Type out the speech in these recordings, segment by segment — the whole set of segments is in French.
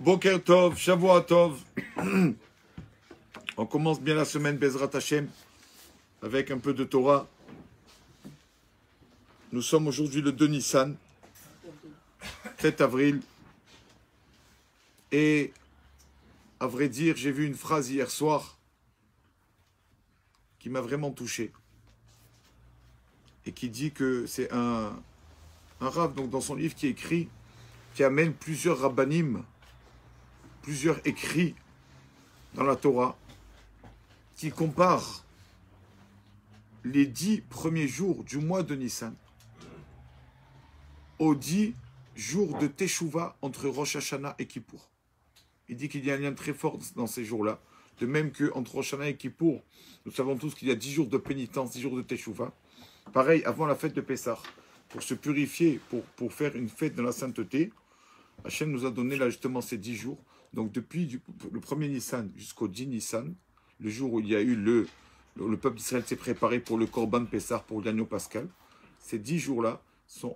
Boker Tov, Shavua Tov. On commence bien la semaine Bezrat Hashem avec un peu de Torah. Nous sommes aujourd'hui le 2 Nissan, 7 avril. Et à vrai dire, j'ai vu une phrase hier soir qui m'a vraiment touché. Et qui dit que c'est un rav, donc dans son livre qui écrit, qui amène plusieurs rabbanim, plusieurs écrits dans la Torah, qui comparent les 10 premiers jours du mois de Nissan aux 10 jours de Teshuvah entre Rosh Hashanah et Kippour. Il dit qu'il y a un lien très fort dans ces jours-là, de même qu'entre Rosh Hashanah et Kippour, nous savons tous qu'il y a 10 jours de pénitence, 10 jours de Teshuvah. Pareil, avant la fête de Pessah, pour se purifier, pour faire une fête dans la sainteté, Hachem nous a donné là justement ces 10 jours. Donc depuis le 1er Nissan jusqu'au 10 Nissan, le jour où il y a eu le peuple d'Israël s'est préparé pour le Korban Pessah, pour l'agneau pascal, ces 10 jours-là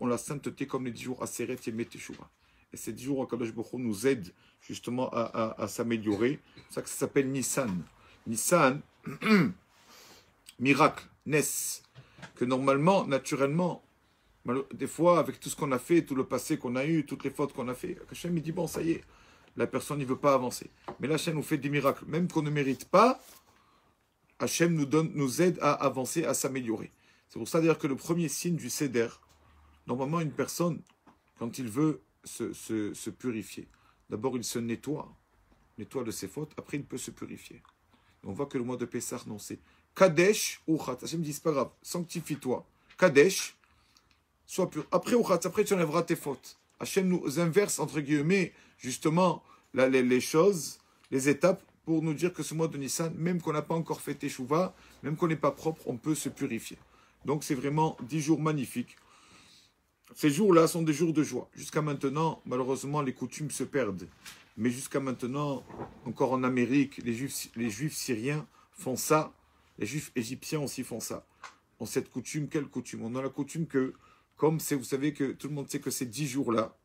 ont la sainteté comme les 10 jours Aseret Yemei Teshuvah. Et ces 10 jours, Akadosh Baruch Hu nous aident justement à s'améliorer. C'est ça que ça s'appelle Nissan. Nissan, miracle, Nes, que normalement, naturellement, des fois, avec tout ce qu'on a fait, tout le passé qu'on a eu, toutes les fautes qu'on a fait, Hachem il dit, bon, ça y est, la personne ne veut pas avancer. Mais là, Hachem nous fait des miracles. Même qu'on ne mérite pas, Hachem nous aide à avancer, à s'améliorer. C'est pour ça d'ailleurs que le premier signe du Seder, normalement, une personne, quand il veut se purifier, d'abord il se nettoie de ses fautes, après il peut se purifier. Et on voit que le mois de Pessah, non, c'est Kadesh ou Chat. Hachem dit, c'est pas grave, sanctifie-toi. Kadesh, sois pur. Après ou Chat, après tu enlèveras tes fautes. Hachem nous inverse, entre guillemets, justement, les choses, les étapes, pour nous dire que ce mois de Nissan, même qu'on n'a pas encore fait Teshuvah, même qu'on n'est pas propre, on peut se purifier. Donc c'est vraiment 10 jours magnifiques. Ces jours-là sont des jours de joie. Jusqu'à maintenant, malheureusement, les coutumes se perdent. Mais jusqu'à maintenant, encore en Amérique, les juifs syriens font ça. Les juifs égyptiens aussi font ça. On cette coutume, quelle coutume? On a la coutume que, comme vous savez que tout le monde sait que ces 10 jours-là,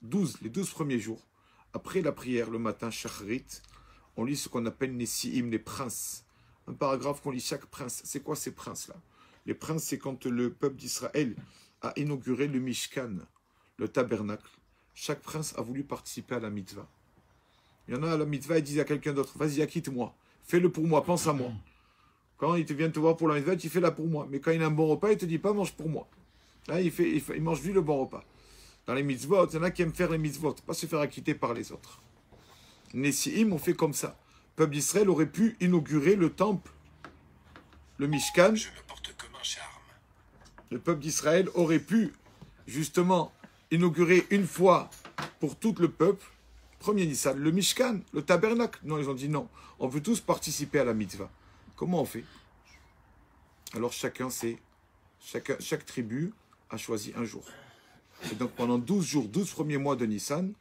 les 12 premiers jours, après la prière, le matin, Shacharit, on lit ce qu'on appelle les Si'im, les princes. Un paragraphe qu'on lit chaque prince. C'est quoi ces princes-là? Les princes, c'est quand le peuple d'Israël a inauguré le Mishkan, le tabernacle. Chaque prince a voulu participer à la mitzvah. Il y en a à la mitzvah, ils disent à quelqu'un d'autre, vas-y, acquitte-moi, fais-le pour moi, pense à moi. Quand il vient te voir pour la mitzvah, tu fais là pour moi. Mais quand il a un bon repas, il ne te dit pas, mange pour moi. Là, il mange lui le bon repas. Dans les mitzvot, il y en a qui aiment faire les mitzvot, pas se faire acquitter par les autres. Les Si'im ont fait comme ça. Le peuple d'Israël aurait pu inaugurer le temple, le Mishkan. Je me porte comme un charme. Le peuple d'Israël aurait pu, justement, inaugurer une fois pour tout le peuple, premier Nissan, le Mishkan, le tabernacle. Non, ils ont dit non. On veut tous participer à la mitzvah. Comment on fait? Alors chaque tribu a choisi un jour. Et donc pendant 12 jours, 12 premiers mois de Nissan,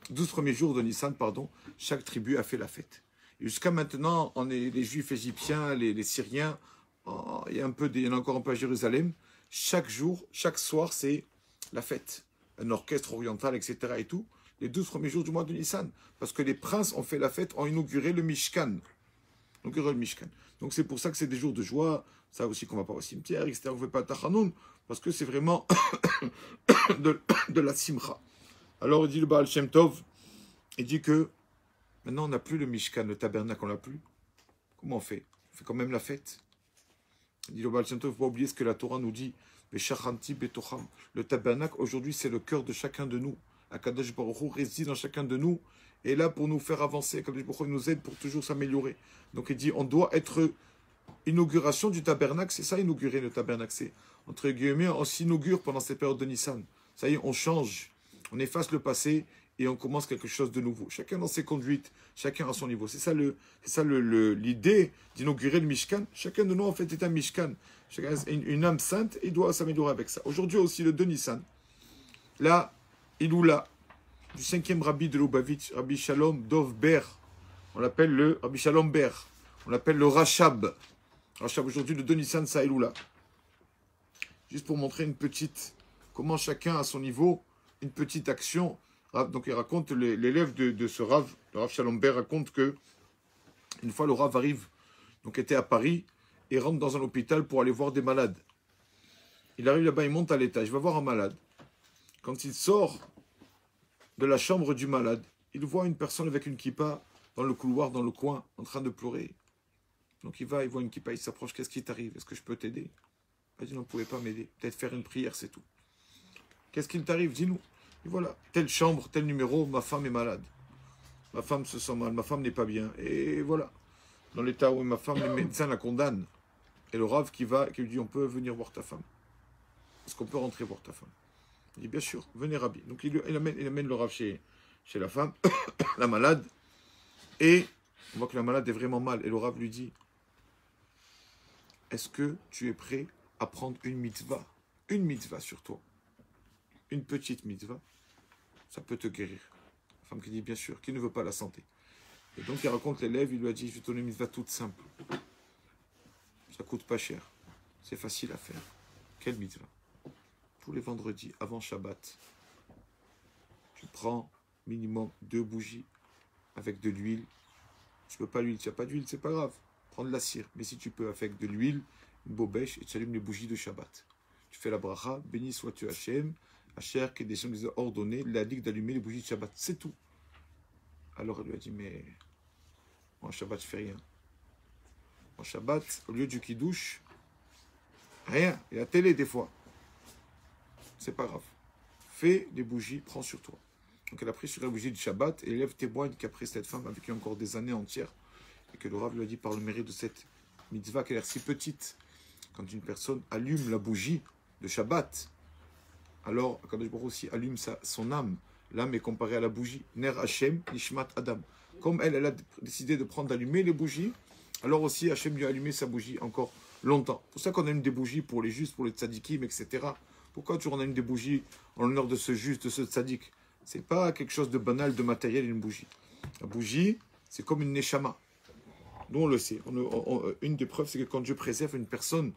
12 premiers jours de Nissan, pardon, chaque tribu a fait la fête. Et jusqu'à maintenant, les Juifs égyptiens, les Syriens, il y en a encore un peu à Jérusalem. Chaque jour, chaque soir, c'est la fête. Un orchestre oriental, etc. et tout. Les 12 premiers jours du mois de Nissan. Parce que les princes ont fait la fête, ont inauguré le Mishkan. Donc c'est pour ça que c'est des jours de joie. Ça aussi qu'on ne va pas au cimetière, etc. On ne fait pas Tachanoun. Parce que c'est vraiment de la simcha. Alors il dit le Baal Shem Tov, il dit que maintenant on n'a plus le Mishkan, le tabernacle, on l'a plus. Comment on fait? On fait quand même la fête. Il dit le Baal Shem Tov, il ne faut pas oublier ce que la Torah nous dit. Le tabernacle, aujourd'hui, c'est le cœur de chacun de nous. Akadosh Baruch Hu réside dans chacun de nous. Et là, pour nous faire avancer, Akadosh Baruch Hu nous aide pour toujours s'améliorer. Donc il dit, on doit être inauguration du tabernacle. C'est ça, inaugurer le tabernacle. C'est, entre guillemets, on s'inaugure pendant cette période de Nissan. Ça y est, on change. On efface le passé et on commence quelque chose de nouveau. Chacun dans ses conduites, chacun à son niveau. C'est ça l'idée d'inaugurer le Mishkan. Chacun de nous, en fait, est un Mishkan. Chacun a une âme sainte et doit s'améliorer avec ça. Aujourd'hui aussi, le 2 Nissan. Là, Iloula, du 5e rabbi de Lubavitch, Rabbi Shalom Dov Ber. On l'appelle le Rabbi Shalom Ber. On l'appelle le Rachab. Rachab, aujourd'hui, le 2 Nissan, ça Iloula. Juste pour montrer comment chacun à son niveau, une petite action Donc il raconte, l'élève de ce Rav, le Rav Shalom Ber, raconte que une fois le Rav arrive, donc était à Paris, et rentre dans un hôpital pour aller voir des malades. Il arrive là-bas, il monte à l'étage, il va voir un malade. Quand il sort de la chambre du malade, il voit une personne avec une kippa dans le couloir, dans le coin, en train de pleurer. Donc il voit une kippa, il s'approche, qu'est-ce qui t'arrive? Est-ce que je peux t'aider? Il dit non, vous ne pouvez pas m'aider, peut-être faire une prière, c'est tout. Qu'est-ce qu'il t'arrive? Dis-nous. Et voilà, telle chambre, tel numéro, ma femme est malade. Ma femme se sent mal, ma femme n'est pas bien. Et voilà. Dans l'état où ma femme, les médecins la condamnent. Et le Rav qui lui dit, on peut venir voir ta femme. Est-ce qu'on peut rentrer voir ta femme? Il dit, bien sûr, venez Rabbi. Donc il amène le Rav chez la femme, la malade. Et on voit que la malade est vraiment mal. Et le Rav lui dit, est-ce que tu es prêt à prendre une mitzvah sur toi? Une petite mitzvah, ça peut te guérir. La femme qui dit, bien sûr, qui ne veut pas la santé? Et donc il raconte l'élève, il lui a dit, je vais te donner une mitzvah toute simple. Ça coûte pas cher. C'est facile à faire. Quelle mitzvah? Tous les vendredis, avant Shabbat, tu prends minimum 2 bougies avec de l'huile. Tu peux pas l'huile, tu n'as pas d'huile, c'est pas grave. Prends de la cire. Mais si tu peux, avec de l'huile, une bobèche, et tu allumes les bougies de Shabbat. Tu fais la bracha, béni sois-tu Hachem, Hacher, que des gens nous ont ordonné, la ligue d'allumer les bougies de Shabbat. C'est tout. Alors elle lui a dit, mais en Shabbat, je fais rien. En Shabbat, au lieu du kidouche, rien. Il y a la télé des fois. C'est pas grave. Fais des bougies, prends sur toi. Donc elle a pris sur la bougie du Shabbat et l'élève témoigne qu'après cette femme a vécu encore des années entières et que le Rav lui a dit par le mérite de cette mitzvah qui a l'air si petite, quand une personne allume la bougie de Shabbat, alors Akadosh Baruch Hu aussi allume son âme. L'âme est comparée à la bougie. Ner Hashem, Nishmat Adam. Comme elle a décidé de prendre d'allumer les bougies, alors aussi Hashem lui a allumé sa bougie encore longtemps. C'est pour ça qu'on allume des bougies pour les justes, pour les tzadikim, etc. Pourquoi tu en allumes des bougies en l'honneur de ce juste, de ce tzadik? C'est pas quelque chose de banal, de matériel, une bougie. La bougie, c'est comme une neshama. Nous, on le sait. Une des preuves, c'est que quand Dieu préserve une personne,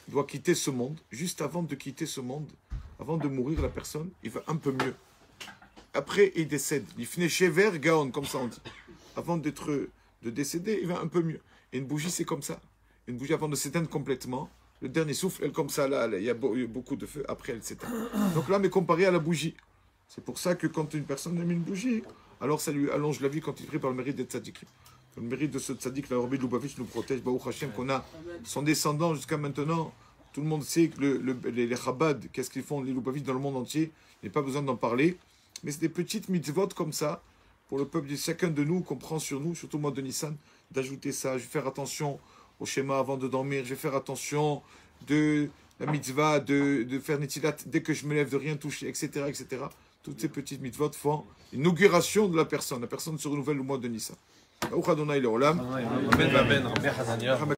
doit quitter ce monde, juste avant de quitter ce monde, avant de mourir, la personne, il va un peu mieux. Après, il décède. Il finit shever gaon, comme ça on dit. Avant de décéder, il va un peu mieux. Et une bougie, c'est comme ça. Une bougie, avant de s'éteindre complètement, le dernier souffle, elle comme ça, là, il y a beaucoup de feu, après elle s'éteint. Donc l'âme est comparée à la bougie. C'est pour ça que quand une personne aime une bougie, alors ça lui allonge la vie quand il prie par le mérite d'être tzaddik. Le mérite de ce tzaddik, la Rabbi Lubavitch nous protège, Baruch Hashem, qu'on a son descendant jusqu'à maintenant. Tout le monde sait que les Chabad, qu'est-ce qu'ils font, les Lubavitch dans le monde entier, il n'y a pas besoin d'en parler. Mais c'est des petites mitzvot comme ça, pour le peuple de chacun de nous, qu'on prend sur nous, surtout au mois de Nissan, d'ajouter ça. Je vais faire attention au schéma avant de dormir, je vais faire attention de la mitzvah, de faire netilat dès que je me lève, de rien toucher, etc., etc. Toutes ces petites mitzvot font l'inauguration de la personne. La personne se renouvelle le mois de Nissan.